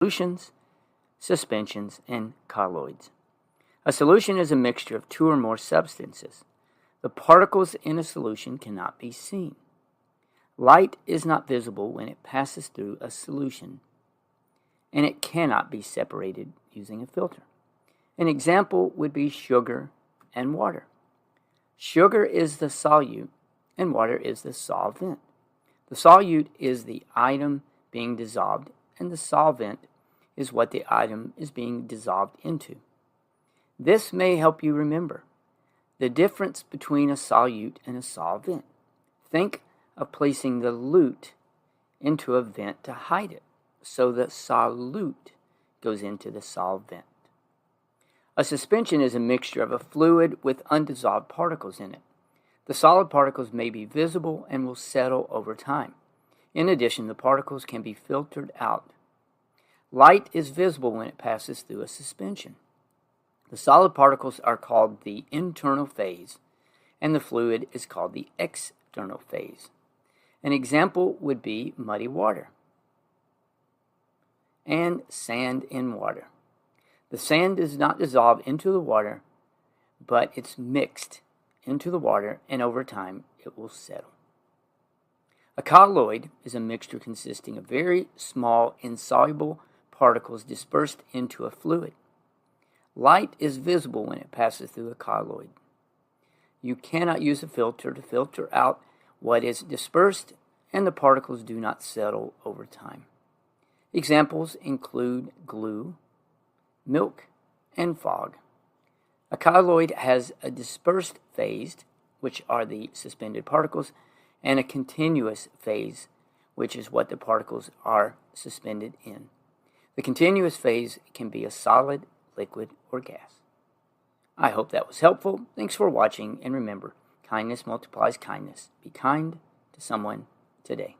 solutions, suspensions, and colloids. A solution is a mixture of two or more substances. The particles in a solution cannot be seen. Light is not visible when it passes through a solution, and it cannot be separated using a filter. An example would be sugar and water. Sugar is the solute, and water is the solvent. The solute is the item being dissolved, and the solvent is what the item is being dissolved into. This may help you remember the difference between a solute and a solvent. Think of placing the lute into a vent to hide it, so the solute goes into the solvent. A suspension is a mixture of a fluid with undissolved particles in it. The solid particles may be visible and will settle over time. In addition, the particles can be filtered out. Light is visible when it passes through a suspension. The solid particles are called the internal phase, and the fluid is called the external phase. An example would be muddy water and sand in water. The sand does not dissolve into the water, but it's mixed into the water, and over time it will settle. A colloid is a mixture consisting of very small insoluble particles dispersed into a fluid. Light is visible when it passes through a colloid. You cannot use a filter to filter out what is dispersed, and the particles do not settle over time. Examples include glue, milk, and fog. A colloid has a dispersed phase, which are the suspended particles, and a continuous phase, which is what the particles are suspended in. The continuous phase can be a solid, liquid, or gas. I hope that was helpful. Thanks for watching, and remember, kindness multiplies kindness. Be kind to someone today.